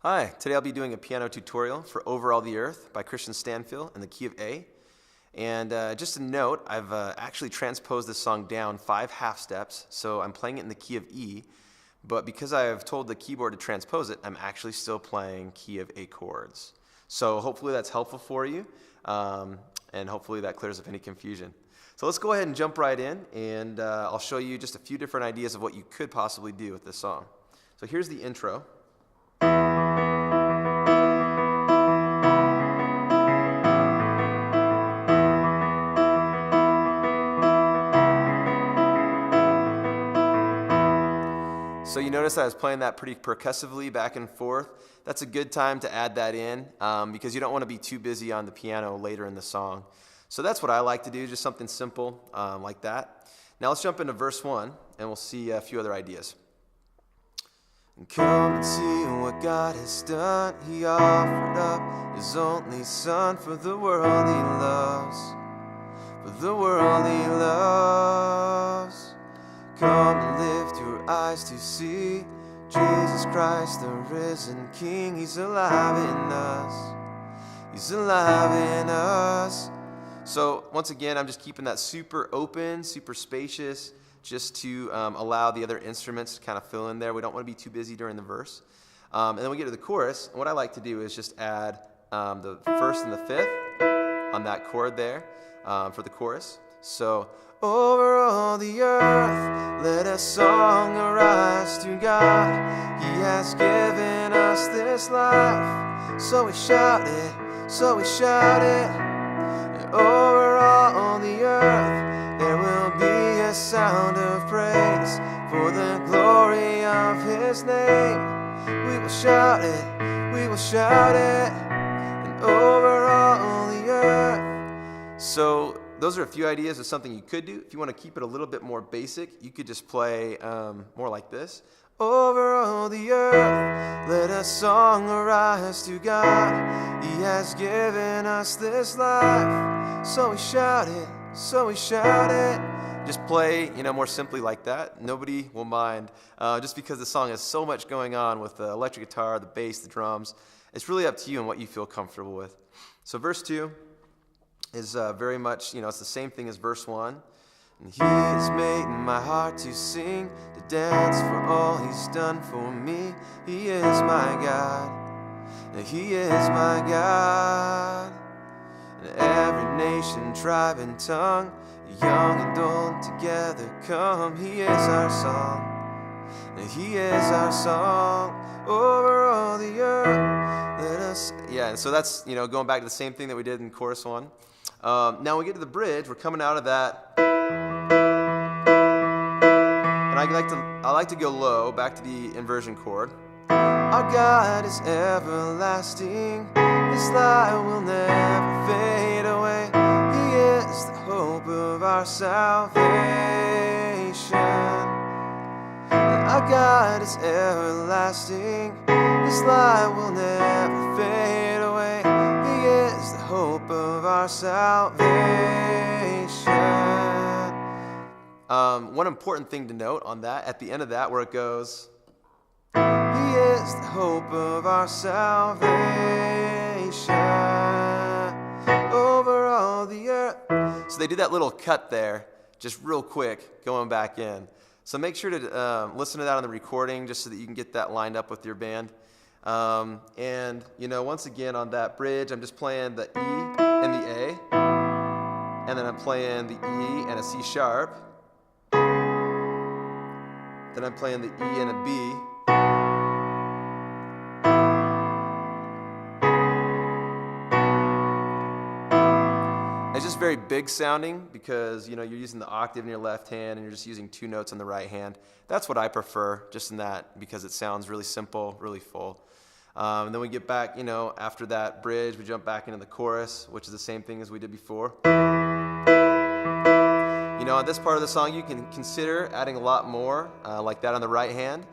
Hi, today I'll be doing a piano tutorial for Over All the Earth by Kristian Stanfill in the key of A. And just a note, I've actually transposed this song down 5 half steps, so I'm playing it in the key of E, but because I have told the keyboard to transpose it, I'm actually still playing key of A chords. So hopefully that's helpful for you, and hopefully that clears up any confusion. So let's go ahead and jump right in, and I'll show you just a few different ideas of what you could possibly do with this song. So here's the intro. So you notice I was playing that pretty percussively back and forth. That's a good time to add that in because you don't want to be too busy on the piano later in the song. So that's what I like to do, just something simple like that. Now let's jump into verse 1 and we'll see a few other ideas. And come and see what God has done. He offered up His only Son for the world He loves. For the world He loves. Come and lift your eyes to see Jesus Christ, the risen King. He's alive in us. He's alive in us. So once again, I'm just keeping that super open, super spacious, just to allow the other instruments to kind of fill in there. We don't want to be too busy during the verse. And then we get to the chorus, and what I like to do is just add the first and the fifth on that chord there for the chorus. So, over all the earth, let a song arise to God. He has given us this life, so we shout it, so we shout it. And over all the earth, there will be a sound of praise for the glory of His name. We will shout it, we will shout it, and over all the earth. So those are a few ideas of something you could do. If you want to keep it a little bit more basic, you could just play more like this. Over all the earth, let a song arise to God. He has given us this life, so we shout it, so we shout it. Just play, more simply like that. Nobody will mind, just because the song has so much going on with the electric guitar, the bass, the drums. It's really up to you and what you feel comfortable with. So verse 2 is very much, it's the same thing as verse 1. And He has made my heart to sing, to dance for all He's done for me. He is my God, and He is my God. And every nation, tribe, and tongue, young and old, together come. He is our song, and He is our song. Over all the earth, let us... Yeah, and so that's, going back to the same thing that we did in chorus 1. Now when we get to the bridge, we're coming out of that, and I like to go low, back to the inversion chord. Our God is everlasting, His light will never fade away. He is the hope of our salvation. And our God is everlasting, His light will never fade away. He is the hope of our salvation. One important thing to note on that, at the end of that where it goes, He is the hope of our salvation. Over all the earth. So they did that little cut there, just real quick, going back in. So make sure to listen to that on the recording, just so that you can get that lined up with your band. And once again on that bridge, I'm just playing the E and the A, and then I'm playing the E and a C sharp, then I'm playing the E and a B, it's just very big sounding because you're using the octave in your left hand and you're just using 2 notes in the right hand. That's what I prefer, just in that, because it sounds really simple, really full. And then we get back, after that bridge, we jump back into the chorus, which is the same thing as we did before. On this part of the song, you can consider adding a lot more, like that on the right hand,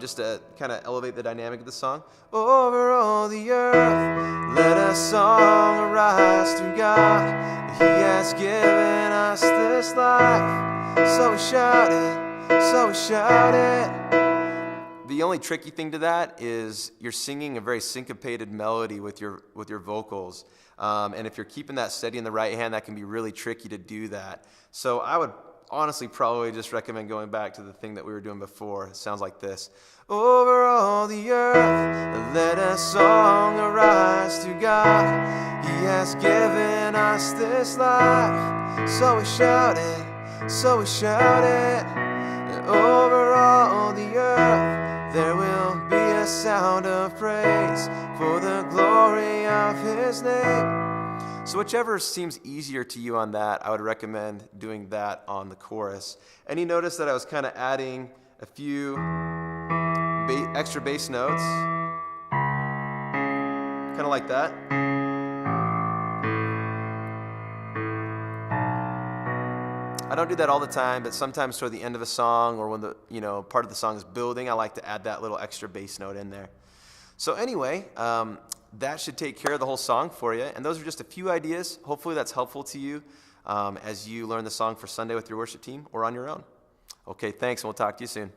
just to kind of elevate the dynamic of the song. Over all the earth, let a song arise to God. He has given us this life, so we shout it, so we shout it. the only tricky thing to that is you're singing a very syncopated melody with your vocals. And if you're keeping that steady in the right hand, that can be really tricky to do that. So I would honestly probably just recommend going back to the thing that we were doing before. It sounds like this. Over all the earth, let a song arise to God. He has given us this life, so we shout it, so we shout it. And over all the earth, there will be a sound of praise for the glory of His name. So whichever seems easier to you on that, I would recommend doing that on the chorus. And you notice that I was kind of adding a few extra bass notes, kind of like that. I don't do that all the time, but sometimes toward the end of a song or when the part of the song is building, I like to add that little extra bass note in there. So anyway, that should take care of the whole song for you. And those are just a few ideas. Hopefully that's helpful to you as you learn the song for Sunday with your worship team or on your own. Okay, thanks, and we'll talk to you soon.